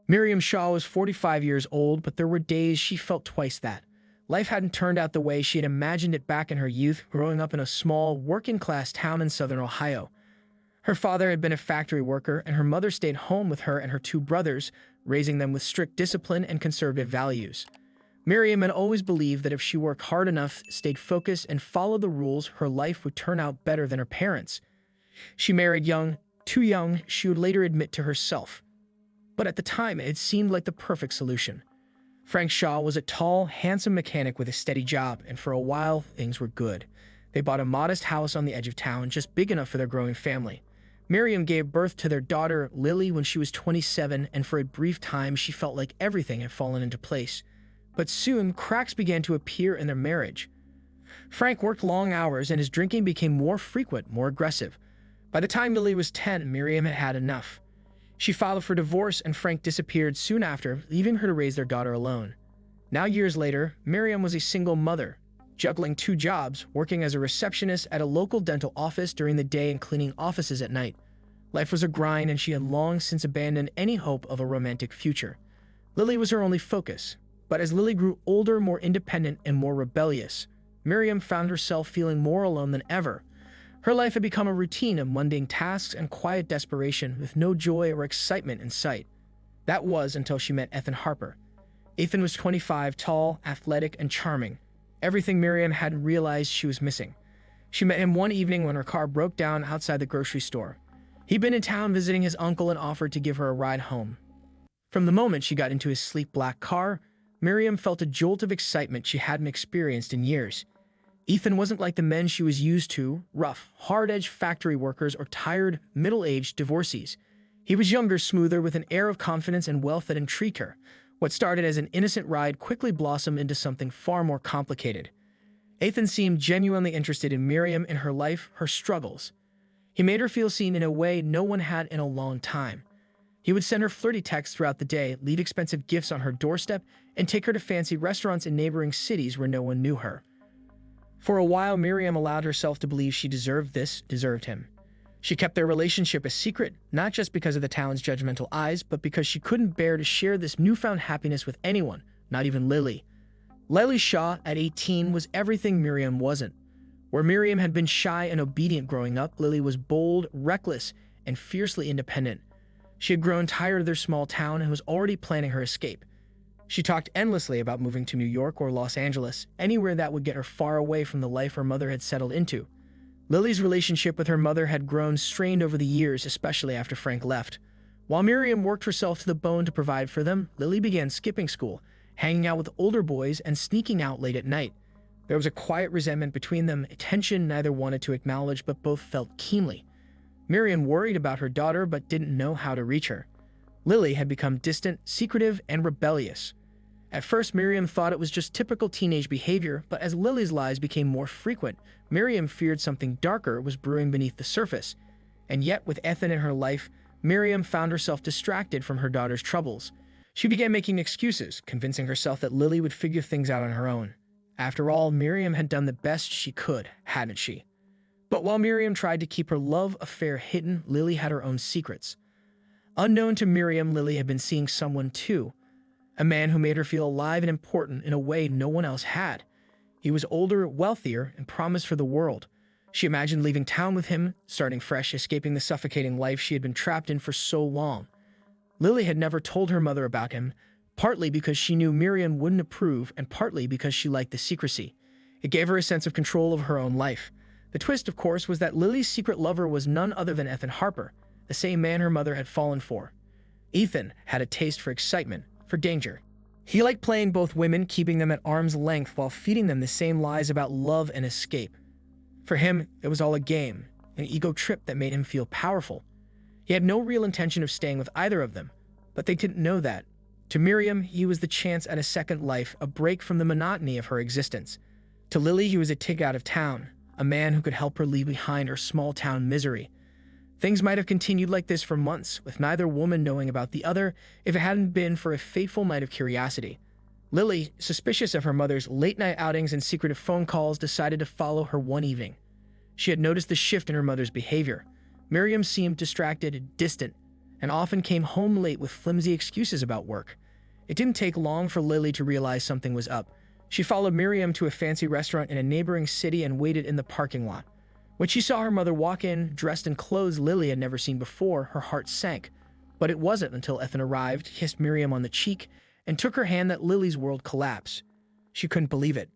Miriam Shaw was 45 years old, but there were days she felt twice that. Life hadn't turned out the way she had imagined it back in her youth, growing up in a small, working-class town in southern Ohio. Her father had been a factory worker, and her mother stayed home with her and her two brothers, raising them with strict discipline and conservative values. Miriam had always believed that if she worked hard enough, stayed focused, and followed the rules, her life would turn out better than her parents'. She married young, too young, she would later admit to herself. But at the time, it seemed like the perfect solution. Frank Shaw was a tall, handsome mechanic with a steady job, and for a while, things were good. They bought a modest house on the edge of town, just big enough for their growing family. Miriam gave birth to their daughter, Lily, when she was 27, and for a brief time, she felt like everything had fallen into place. But soon, cracks began to appear in their marriage. Frank worked long hours, and his drinking became more frequent, more aggressive. By the time Lily was 10, Miriam had had enough. She filed for divorce, and Frank disappeared soon after, leaving her to raise their daughter alone. Now, years later, Miriam was a single mother, juggling two jobs, working as a receptionist at a local dental office during the day and cleaning offices at night. Life was a grind, and she had long since abandoned any hope of a romantic future. Lily was her only focus, but as Lily grew older, more independent, and more rebellious, Miriam found herself feeling more alone than ever. Her life had become a routine of mundane tasks and quiet desperation with no joy or excitement in sight. That was until she met Ethan Harper. Ethan was 25, tall, athletic, and charming. Everything Miriam hadn't realized she was missing. She met him one evening when her car broke down outside the grocery store. He'd been in town visiting his uncle and offered to give her a ride home. From the moment she got into his sleek black car, Miriam felt a jolt of excitement she hadn't experienced in years. Ethan wasn't like the men she was used to, rough, hard-edged factory workers or tired, middle-aged divorcees. He was younger, smoother, with an air of confidence and wealth that intrigued her. What started as an innocent ride quickly blossomed into something far more complicated. Ethan seemed genuinely interested in Miriam, in her life, her struggles. He made her feel seen in a way no one had in a long time. He would send her flirty texts throughout the day, leave expensive gifts on her doorstep, and take her to fancy restaurants in neighboring cities where no one knew her. For a while, Miriam allowed herself to believe she deserved him. She kept their relationship a secret, not just because of the town's judgmental eyes, but because she couldn't bear to share this newfound happiness with anyone, not even Lily. Lily Shaw, at 18, was everything Miriam wasn't. Where Miriam had been shy and obedient growing up, Lily was bold, reckless, and fiercely independent. She had grown tired of their small town and was already planning her escape. She talked endlessly about moving to New York or Los Angeles, anywhere that would get her far away from the life her mother had settled into. Lily's relationship with her mother had grown strained over the years, especially after Frank left. While Miriam worked herself to the bone to provide for them, Lily began skipping school, hanging out with older boys, and sneaking out late at night. There was a quiet resentment between them, a tension neither wanted to acknowledge but both felt keenly. Miriam worried about her daughter but didn't know how to reach her. Lily had become distant, secretive, and rebellious. At first, Miriam thought it was just typical teenage behavior, but as Lily's lies became more frequent, Miriam feared something darker was brewing beneath the surface. And yet, with Ethan in her life, Miriam found herself distracted from her daughter's troubles. She began making excuses, convincing herself that Lily would figure things out on her own. After all, Miriam had done the best she could, hadn't she? But while Miriam tried to keep her love affair hidden, Lily had her own secrets. Unknown to Miriam, Lily had been seeing someone too, a man who made her feel alive and important in a way no one else had. He was older, wealthier, and promised for the world. She imagined leaving town with him, starting fresh, escaping the suffocating life she had been trapped in for so long. Lily had never told her mother about him, partly because she knew Miriam wouldn't approve and partly because she liked the secrecy. It gave her a sense of control of her own life. The twist, of course, was that Lily's secret lover was none other than Ethan Harper, the same man her mother had fallen for. Ethan had a taste for excitement, for danger. He liked playing both women, keeping them at arm's length while feeding them the same lies about love and escape. For him, it was all a game, an ego trip that made him feel powerful. He had no real intention of staying with either of them, but they didn't know that. To Miriam, he was the chance at a second life, a break from the monotony of her existence. To Lily, he was a tick out of town, a man who could help her leave behind her small-town misery. Things might have continued like this for months, with neither woman knowing about the other, if it hadn't been for a fateful night of curiosity. Lily, suspicious of her mother's late-night outings and secretive phone calls, decided to follow her one evening. She had noticed the shift in her mother's behavior. Miriam seemed distracted and distant, and often came home late with flimsy excuses about work. It didn't take long for Lily to realize something was up. She followed Miriam to a fancy restaurant in a neighboring city and waited in the parking lot. When she saw her mother walk in, dressed in clothes Lily had never seen before, her heart sank. But it wasn't until Ethan arrived, kissed Miriam on the cheek, and took her hand that Lily's world collapsed. She couldn't believe it.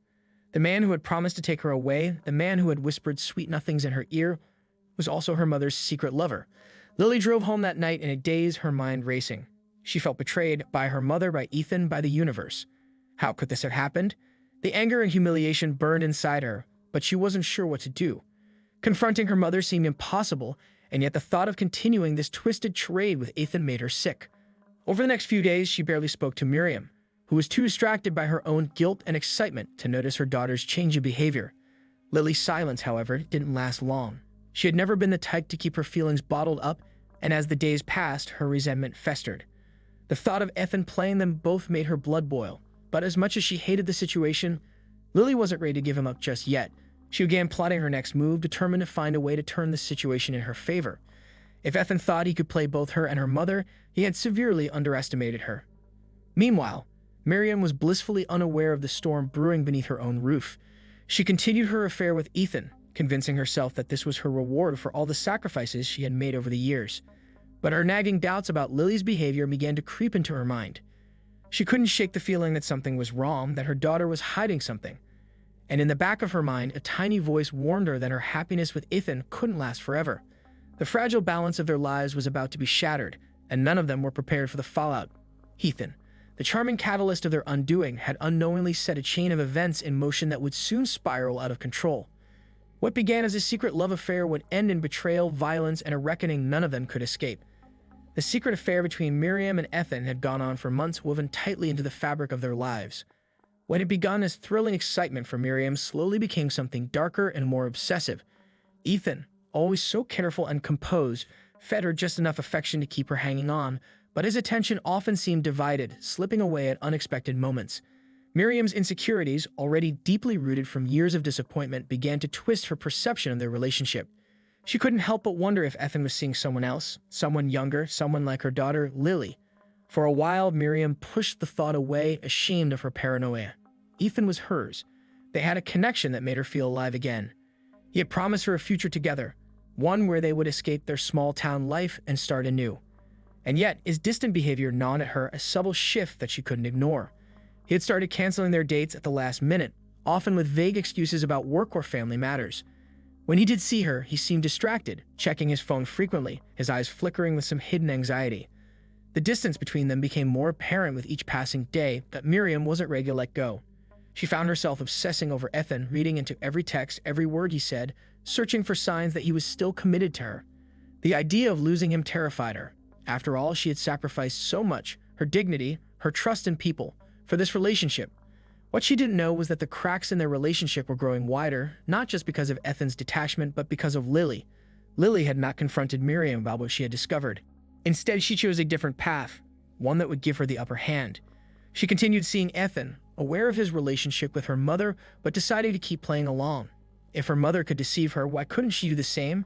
The man who had promised to take her away, the man who had whispered sweet nothings in her ear, was also her mother's secret lover. Lily drove home that night in a daze, her mind racing. She felt betrayed by her mother, by Ethan, by the universe. How could this have happened? The anger and humiliation burned inside her, but she wasn't sure what to do. Confronting her mother seemed impossible, and yet the thought of continuing this twisted charade with Ethan made her sick. Over the next few days, she barely spoke to Miriam, who was too distracted by her own guilt and excitement to notice her daughter's change of behavior. Lily's silence, however, didn't last long. She had never been the type to keep her feelings bottled up, and as the days passed, her resentment festered. The thought of Ethan playing them both made her blood boil, but as much as she hated the situation, Lily wasn't ready to give him up just yet. She began plotting her next move, determined to find a way to turn the situation in her favor. If Ethan thought he could play both her and her mother, he had severely underestimated her. Meanwhile, Miriam was blissfully unaware of the storm brewing beneath her own roof. She continued her affair with Ethan, convincing herself that this was her reward for all the sacrifices she had made over the years. But her nagging doubts about Lily's behavior began to creep into her mind. She couldn't shake the feeling that something was wrong, that her daughter was hiding something. And in the back of her mind, a tiny voice warned her that her happiness with Ethan couldn't last forever. The fragile balance of their lives was about to be shattered, and none of them were prepared for the fallout. Ethan, the charming catalyst of their undoing, had unknowingly set a chain of events in motion that would soon spiral out of control. What began as a secret love affair would end in betrayal, violence, and a reckoning none of them could escape. The secret affair between Miriam and Ethan had gone on for months, woven tightly into the fabric of their lives. What had begun as thrilling excitement for Miriam slowly became something darker and more obsessive. Ethan, always so careful and composed, fed her just enough affection to keep her hanging on, but his attention often seemed divided, slipping away at unexpected moments. Miriam's insecurities, already deeply rooted from years of disappointment, began to twist her perception of their relationship. She couldn't help but wonder if Ethan was seeing someone else, someone younger, someone like her daughter, Lily. For a while, Miriam pushed the thought away, ashamed of her paranoia. Ethan was hers. They had a connection that made her feel alive again. He had promised her a future together, one where they would escape their small-town life and start anew. And yet, his distant behavior gnawed at her, a subtle shift that she couldn't ignore. He had started canceling their dates at the last minute, often with vague excuses about work or family matters. When he did see her, he seemed distracted, checking his phone frequently, his eyes flickering with some hidden anxiety. The distance between them became more apparent with each passing day, but Miriam wasn't ready to let go. She found herself obsessing over Ethan, reading into every text, every word he said, searching for signs that he was still committed to her. The idea of losing him terrified her. After all, she had sacrificed so much, her dignity, her trust in people, for this relationship. What she didn't know was that the cracks in their relationship were growing wider, not just because of Ethan's detachment, but because of Lily. Lily had not confronted Miriam about what she had discovered. Instead, she chose a different path, one that would give her the upper hand. She continued seeing Ethan, aware of his relationship with her mother, but deciding to keep playing along. If her mother could deceive her, why couldn't she do the same?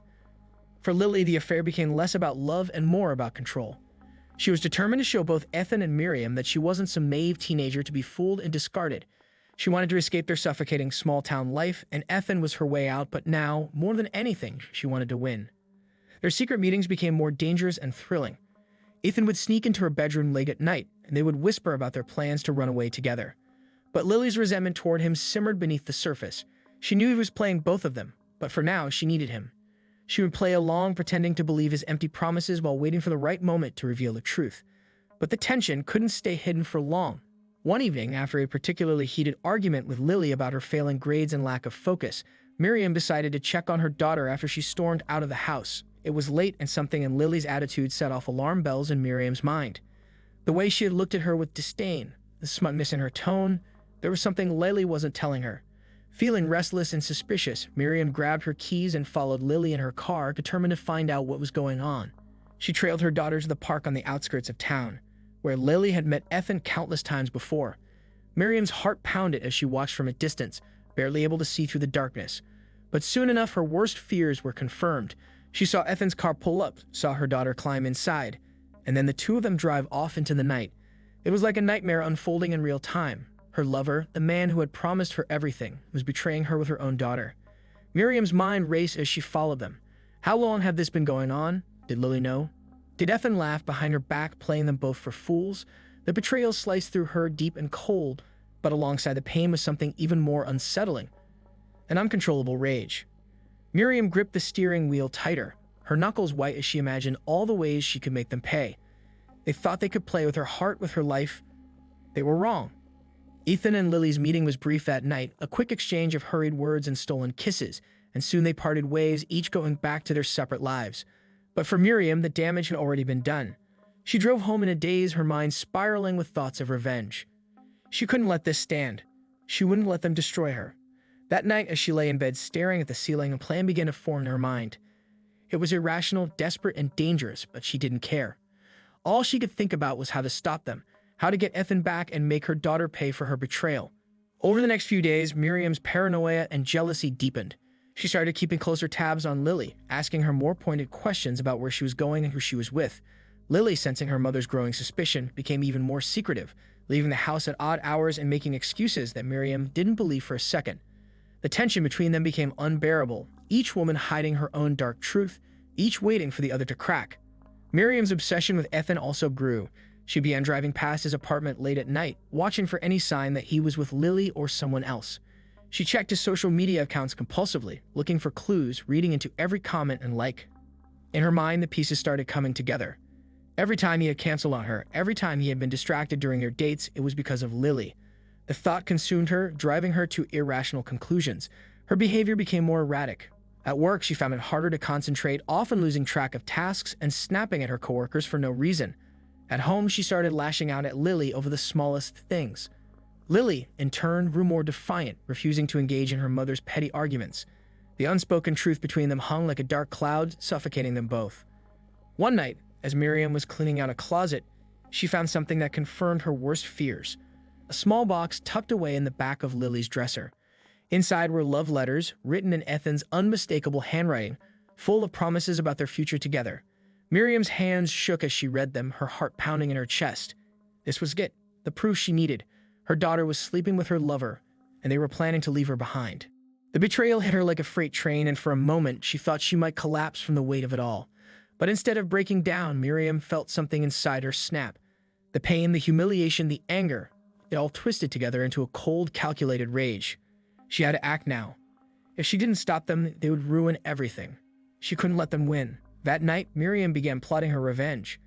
For Lily, the affair became less about love and more about control. She was determined to show both Ethan and Miriam that she wasn't some naive teenager to be fooled and discarded. She wanted to escape their suffocating small-town life, and Ethan was her way out, but now, more than anything, she wanted to win. Their secret meetings became more dangerous and thrilling. Ethan would sneak into her bedroom late at night, and they would whisper about their plans to run away together. But Lily's resentment toward him simmered beneath the surface. She knew he was playing both of them, but for now, she needed him. She would play along, pretending to believe his empty promises while waiting for the right moment to reveal the truth. But the tension couldn't stay hidden for long. One evening, after a particularly heated argument with Lily about her failing grades and lack of focus, Miriam decided to check on her daughter after she stormed out of the house. It was late, and something in Lily's attitude set off alarm bells in Miriam's mind. The way she had looked at her with disdain, the smutness in her tone, there was something Lily wasn't telling her. Feeling restless and suspicious, Miriam grabbed her keys and followed Lily in her car, determined to find out what was going on. She trailed her daughter to the park on the outskirts of town, where Lily had met Ethan countless times before. Miriam's heart pounded as she watched from a distance, barely able to see through the darkness. But soon enough, her worst fears were confirmed. She saw Ethan's car pull up, saw her daughter climb inside. and then the two of them drive off into the night. It was like a nightmare unfolding in real time. Her lover, the man who had promised her everything, was betraying her with her own daughter. Miriam's mind raced as she followed them. How long had this been going on? Did Lily know? Did Ethan laugh behind her back, playing them both for fools? The betrayal sliced through her deep and cold, but alongside the pain was something even more unsettling. An uncontrollable rage. Miriam gripped the steering wheel tighter, her knuckles white as she imagined all the ways she could make them pay. They thought they could play with her heart, with her life. They were wrong. Ethan and Lily's meeting was brief that night, a quick exchange of hurried words and stolen kisses, and soon they parted ways, each going back to their separate lives. But for Miriam, the damage had already been done. She drove home in a daze, her mind spiraling with thoughts of revenge. She couldn't let this stand. She wouldn't let them destroy her. That night, as she lay in bed staring at the ceiling, a plan began to form in her mind. It was irrational, desperate, and dangerous, but she didn't care. All she could think about was how to stop them, how to get Ethan back and make her daughter pay for her betrayal. Over the next few days, Miriam's paranoia and jealousy deepened. She started keeping closer tabs on Lily, asking her more pointed questions about where she was going and who she was with. Lily, sensing her mother's growing suspicion, became even more secretive, leaving the house at odd hours and making excuses that Miriam didn't believe for a second. The tension between them became unbearable, each woman hiding her own dark truth, each waiting for the other to crack. Miriam's obsession with Ethan also grew. She began driving past his apartment late at night, watching for any sign that he was with Lily or someone else. She checked his social media accounts compulsively, looking for clues, reading into every comment and like. In her mind, the pieces started coming together. Every time he had canceled on her, every time he had been distracted during their dates, it was because of Lily. The thought consumed her, driving her to irrational conclusions. Her behavior became more erratic. At work, she found it harder to concentrate, often losing track of tasks and snapping at her coworkers for no reason. At home, she started lashing out at Lily over the smallest things. Lily, in turn, grew more defiant, refusing to engage in her mother's petty arguments. The unspoken truth between them hung like a dark cloud, suffocating them both. One night, as Miriam was cleaning out a closet, she found something that confirmed her worst fears. A small box tucked away in the back of Lily's dresser. Inside were love letters, written in Ethan's unmistakable handwriting, full of promises about their future together. Miriam's hands shook as she read them, her heart pounding in her chest. This was it, the proof she needed. Her daughter was sleeping with her lover, and they were planning to leave her behind. The betrayal hit her like a freight train, and for a moment she thought she might collapse from the weight of it all. But instead of breaking down, Miriam felt something inside her snap. The pain, the humiliation, the anger, it all twisted together into a cold, calculated rage. She had to act now. If she didn't stop them, they would ruin everything. She couldn't let them win. That night, Miriam began plotting her revenge.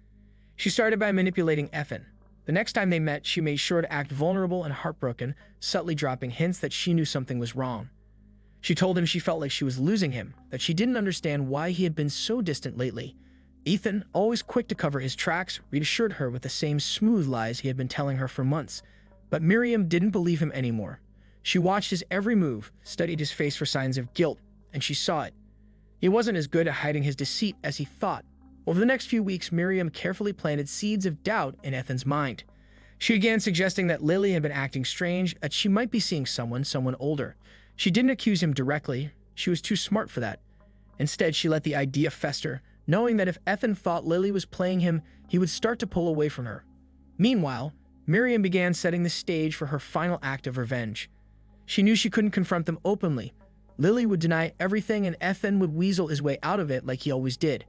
She started by manipulating Ethan. The next time they met, she made sure to act vulnerable and heartbroken, subtly dropping hints that she knew something was wrong. She told him she felt like she was losing him, that she didn't understand why he had been so distant lately. Ethan, always quick to cover his tracks, reassured her with the same smooth lies he had been telling her for months. But Miriam didn't believe him anymore. She watched his every move, studied his face for signs of guilt, and she saw it. He wasn't as good at hiding his deceit as he thought. Over the next few weeks, Miriam carefully planted seeds of doubt in Ethan's mind. She began suggesting that Lily had been acting strange, that she might be seeing someone older. She didn't accuse him directly. She was too smart for that. Instead, she let the idea fester, knowing that if Ethan thought Lily was playing him, he would start to pull away from her. Meanwhile, Miriam began setting the stage for her final act of revenge. She knew she couldn't confront them openly. Lily would deny everything and Ethan would weasel his way out of it like he always did.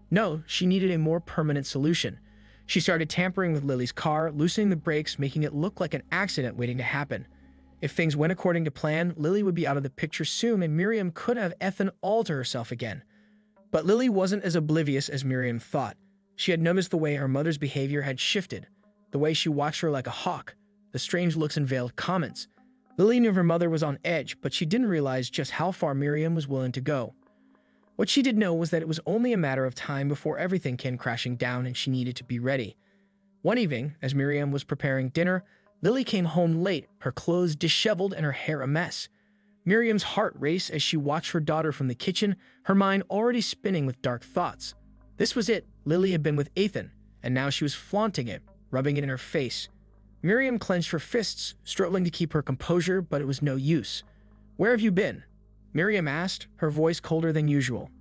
No, she needed a more permanent solution. She started tampering with Lily's car, loosening the brakes, making it look like an accident waiting to happen. If things went according to plan, Lily would be out of the picture soon and Miriam could have Ethan all to herself again. But Lily wasn't as oblivious as Miriam thought. She had noticed the way her mother's behavior had shifted, the way she watched her like a hawk, the strange looks and veiled comments. Lily knew her mother was on edge, but she didn't realize just how far Miriam was willing to go. What she did know was that it was only a matter of time before everything came crashing down and she needed to be ready. One evening, as Miriam was preparing dinner, Lily came home late, her clothes disheveled and her hair a mess. Miriam's heart raced as she watched her daughter from the kitchen, her mind already spinning with dark thoughts. This was it. Lily had been with Ethan, and now she was flaunting it, rubbing it in her face. Miriam clenched her fists, struggling to keep her composure, but it was no use. "Where have you been?" Miriam asked, her voice colder than usual.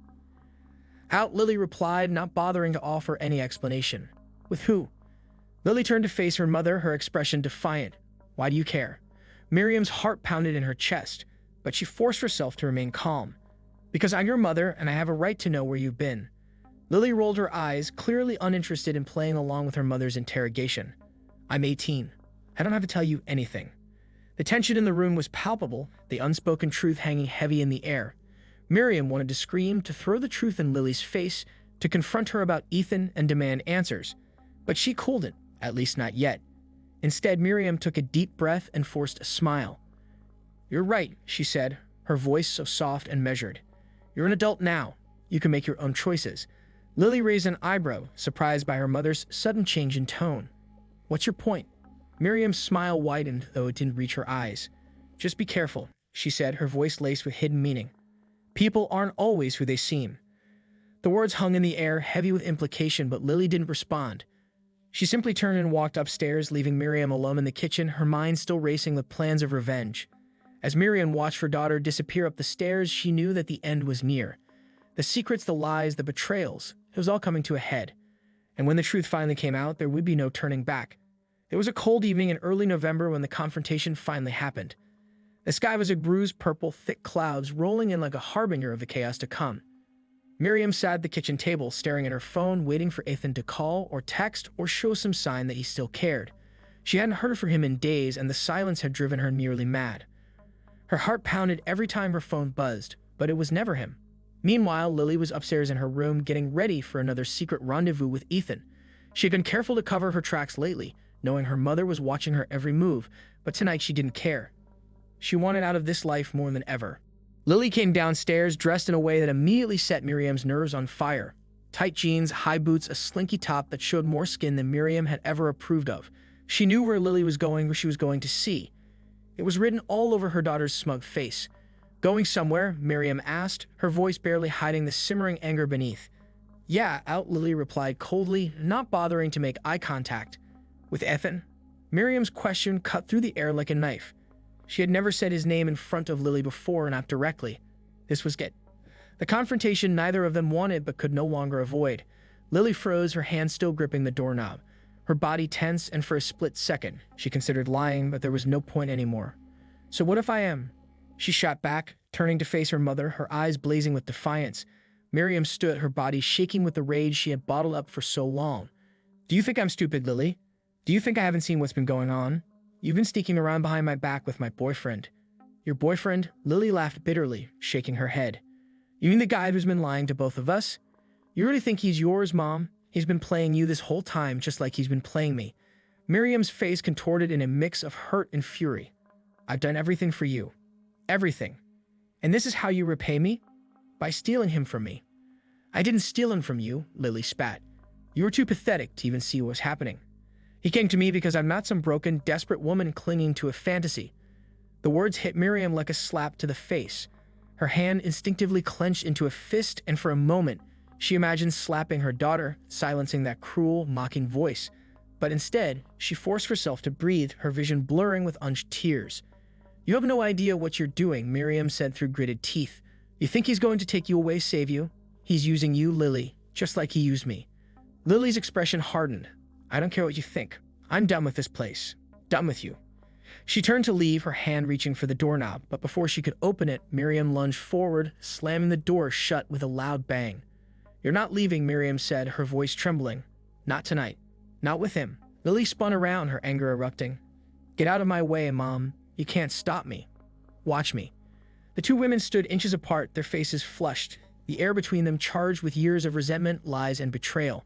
"Out," Lily replied, not bothering to offer any explanation. With who? Lily turned to face her mother, her expression defiant. Why do you care? Miriam's heart pounded in her chest, but she forced herself to remain calm. Because I'm your mother, and I have a right to know where you've been. Lily rolled her eyes, clearly uninterested in playing along with her mother's interrogation. I'm 18. I don't have to tell you anything. The tension in the room was palpable, the unspoken truth hanging heavy in the air. Miriam wanted to scream, to throw the truth in Lily's face, to confront her about Ethan and demand answers. But she couldn't, at least not yet. Instead, Miriam took a deep breath and forced a smile. You're right, she said, her voice so soft and measured. You're an adult now. You can make your own choices. Lily raised an eyebrow, surprised by her mother's sudden change in tone. What's your point? Miriam's smile widened, though it didn't reach her eyes. Just be careful, she said, her voice laced with hidden meaning. People aren't always who they seem. The words hung in the air, heavy with implication, but Lily didn't respond. She simply turned and walked upstairs, leaving Miriam alone in the kitchen, her mind still racing with plans of revenge. As Miriam watched her daughter disappear up the stairs, she knew that the end was near. The secrets, the lies, the betrayals, it was all coming to a head. And when the truth finally came out, there would be no turning back. It was a cold evening in early November when the confrontation finally happened. The sky was a bruised purple, thick clouds rolling in like a harbinger of the chaos to come. Miriam sat at the kitchen table, staring at her phone, waiting for Ethan to call or text or show some sign that he still cared. She hadn't heard from him in days, and the silence had driven her nearly mad. Her heart pounded every time her phone buzzed, but it was never him. Meanwhile, Lily was upstairs in her room, getting ready for another secret rendezvous with Ethan. She had been careful to cover her tracks lately, knowing her mother was watching her every move, but tonight she didn't care. She wanted out of this life more than ever. Lily came downstairs dressed in a way that immediately set Miriam's nerves on fire. Tight jeans, high boots, a slinky top that showed more skin than Miriam had ever approved of. She knew where Lily was going, where she was going to see. It was written all over her daughter's smug face. Going somewhere? Miriam asked, her voice barely hiding the simmering anger beneath. Yeah, out, Lily replied coldly, not bothering to make eye contact. With Ethan? Miriam's question cut through the air like a knife. She had never said his name in front of Lily before, not directly. This was it. The confrontation neither of them wanted but could no longer avoid. Lily froze, her hand still gripping the doorknob. Her body tense, and for a split second, she considered lying, but there was no point anymore. So what if I am? She shot back, turning to face her mother, her eyes blazing with defiance. Miriam stood, her body shaking with the rage she had bottled up for so long. Do you think I'm stupid, Lily? Do you think I haven't seen what's been going on? You've been sneaking around behind my back with my boyfriend. Your boyfriend? Lily laughed bitterly, shaking her head. You mean the guy who's been lying to both of us? You really think he's yours, Mom? He's been playing you this whole time, just like he's been playing me. Miriam's face contorted in a mix of hurt and fury. I've done everything for you. Everything. And this is how you repay me? By stealing him from me. I didn't steal him from you, Lily spat. You were too pathetic to even see what was happening. He came to me because I'm not some broken, desperate woman clinging to a fantasy. The words hit Miriam like a slap to the face. Her hand instinctively clenched into a fist, and for a moment, she imagined slapping her daughter, silencing that cruel, mocking voice. But instead, she forced herself to breathe, her vision blurring with unshed tears. You have no idea what you're doing, Miriam said through gritted teeth. You think he's going to take you away, save you? He's using you, Lily, just like he used me. Lily's expression hardened. I don't care what you think. I'm done with this place. Done with you. She turned to leave, her hand reaching for the doorknob, but before she could open it, Miriam lunged forward, slamming the door shut with a loud bang. You're not leaving, Miriam said, her voice trembling. Not tonight. Not with him. Lily spun around, her anger erupting. Get out of my way, Mom. You can't stop me. Watch me. The two women stood inches apart, their faces flushed, the air between them charged with years of resentment, lies, and betrayal.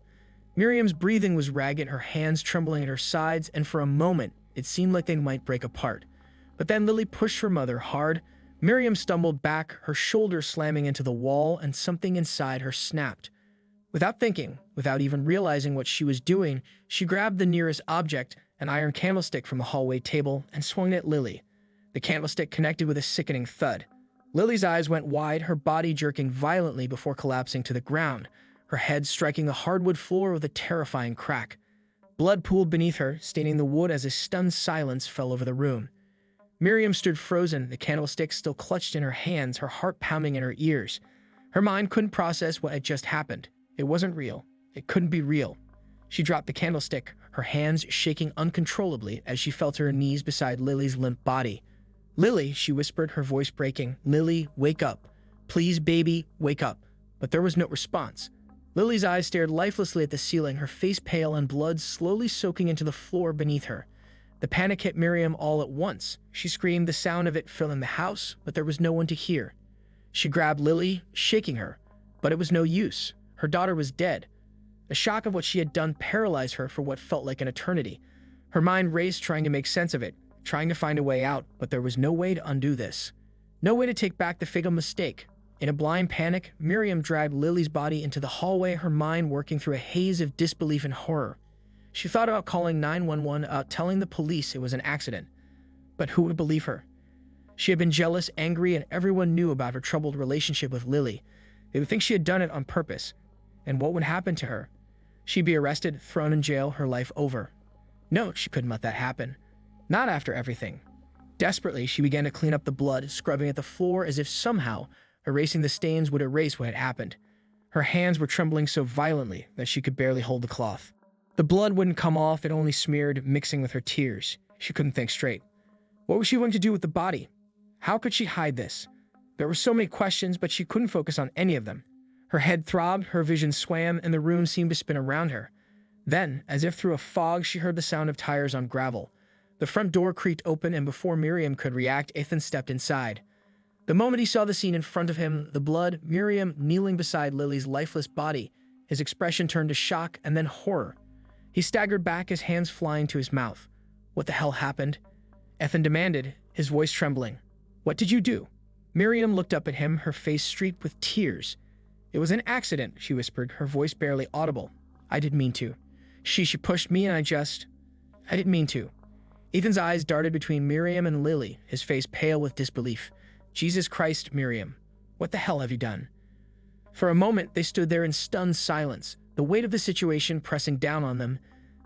Miriam's breathing was ragged, her hands trembling at her sides, and for a moment, it seemed like they might break apart. But then Lily pushed her mother hard. Miriam stumbled back, her shoulder slamming into the wall, and something inside her snapped. Without thinking, without even realizing what she was doing, she grabbed the nearest object, an iron candlestick from the hallway table, and swung it at Lily. The candlestick connected with a sickening thud. Lily's eyes went wide, her body jerking violently before collapsing to the ground, her head striking the hardwood floor with a terrifying crack. Blood pooled beneath her, staining the wood as a stunned silence fell over the room. Miriam stood frozen, the candlestick still clutched in her hands, her heart pounding in her ears. Her mind couldn't process what had just happened. It wasn't real. It couldn't be real. She dropped the candlestick, her hands shaking uncontrollably as she fell to her knees beside Lily's limp body. "Lily," she whispered, her voice breaking. "Lily, wake up. Please, baby, wake up." But there was no response. Lily's eyes stared lifelessly at the ceiling, her face pale and blood slowly soaking into the floor beneath her. The panic hit Miriam all at once. She screamed, the sound of it filling the house, but there was no one to hear. She grabbed Lily, shaking her, but it was no use. Her daughter was dead. The shock of what she had done paralyzed her for what felt like an eternity. Her mind raced, trying to make sense of it, trying to find a way out, but there was no way to undo this. No way to take back the fatal mistake. In a blind panic, Miriam dragged Lily's body into the hallway, her mind working through a haze of disbelief and horror. She thought about calling 911, telling the police it was an accident. But who would believe her? She had been jealous, angry, and everyone knew about her troubled relationship with Lily. They would think she had done it on purpose. And what would happen to her? She'd be arrested, thrown in jail, her life over. No, she couldn't let that happen. Not after everything. Desperately, she began to clean up the blood, scrubbing at the floor as if somehow erasing the stains would erase what had happened. Her hands were trembling so violently that she could barely hold the cloth. The blood wouldn't come off, it only smeared, mixing with her tears. She couldn't think straight. What was she going to do with the body? How could she hide this? There were so many questions, but she couldn't focus on any of them. Her head throbbed, her vision swam, and the room seemed to spin around her. Then, as if through a fog, she heard the sound of tires on gravel. The front door creaked open, and before Miriam could react, Ethan stepped inside. The moment he saw the scene in front of him, the blood, Miriam kneeling beside Lily's lifeless body, his expression turned to shock and then horror. He staggered back, his hands flying to his mouth. "What the hell happened?" Ethan demanded, his voice trembling. "What did you do?" Miriam looked up at him, her face streaked with tears. "It was an accident," she whispered, her voice barely audible. "I didn't mean to. She pushed me and I didn't mean to." Ethan's eyes darted between Miriam and Lily, his face pale with disbelief. "Jesus Christ, Miriam. What the hell have you done?" For a moment, they stood there in stunned silence, the weight of the situation pressing down on them.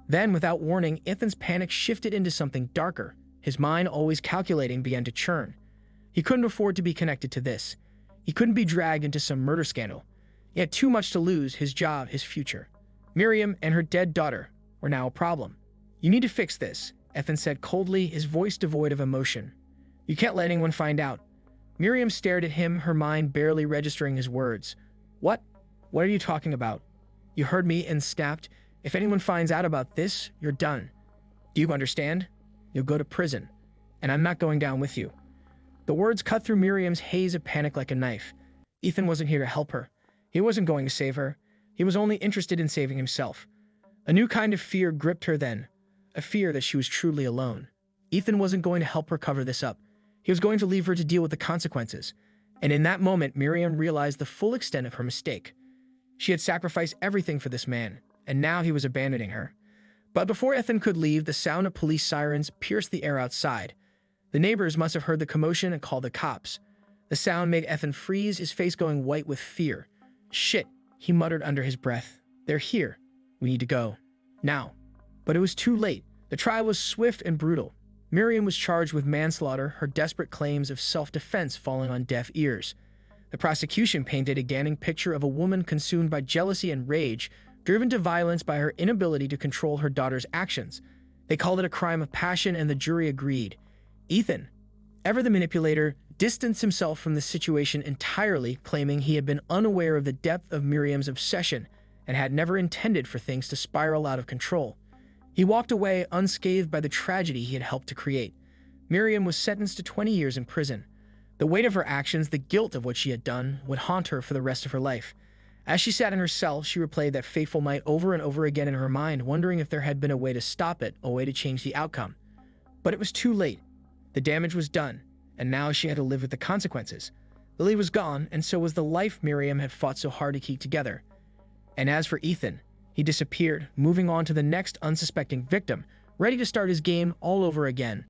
Then, without warning, Ethan's panic shifted into something darker. His mind, always calculating, began to churn. He couldn't afford to be connected to this. He couldn't be dragged into some murder scandal. He had too much to lose, his job, his future. Miriam and her dead daughter were now a problem. "You need to fix this," Ethan said coldly, his voice devoid of emotion. "You can't let anyone find out." Miriam stared at him, her mind barely registering his words. What? What are you talking about?" "You heard me," and snapped. "If anyone finds out about this, you're done. Do you understand? You'll go to prison, and I'm not going down with you." The words cut through Miriam's haze of panic like a knife. Ethan wasn't here to help her. He wasn't going to save her. He was only interested in saving himself. A new kind of fear gripped her then, a fear that she was truly alone. Ethan wasn't going to help her cover this up. He was going to leave her to deal with the consequences. And in that moment, Miriam realized the full extent of her mistake. She had sacrificed everything for this man, and now he was abandoning her. But before Ethan could leave, the sound of police sirens pierced the air outside. The neighbors must have heard the commotion and called the cops. The sound made Ethan freeze, his face going white with fear. "Shit," he muttered under his breath. "They're here. We need to go. Now." But it was too late. The trial was swift and brutal. Miriam was charged with manslaughter, her desperate claims of self-defense falling on deaf ears. The prosecution painted a damning picture of a woman consumed by jealousy and rage, driven to violence by her inability to control her daughter's actions. They called it a crime of passion, and the jury agreed. Ethan, ever the manipulator, distanced himself from the situation entirely, claiming he had been unaware of the depth of Miriam's obsession and had never intended for things to spiral out of control. He walked away unscathed by the tragedy he had helped to create. Miriam was sentenced to 20 years in prison. The weight of her actions, the guilt of what she had done, would haunt her for the rest of her life. As she sat in her cell, she replayed that fateful night over and over again in her mind, wondering if there had been a way to stop it, a way to change the outcome. But it was too late. The damage was done, and now she had to live with the consequences. Lily was gone, and so was the life Miriam had fought so hard to keep together. And as for Ethan, he disappeared, moving on to the next unsuspecting victim, ready to start his game all over again.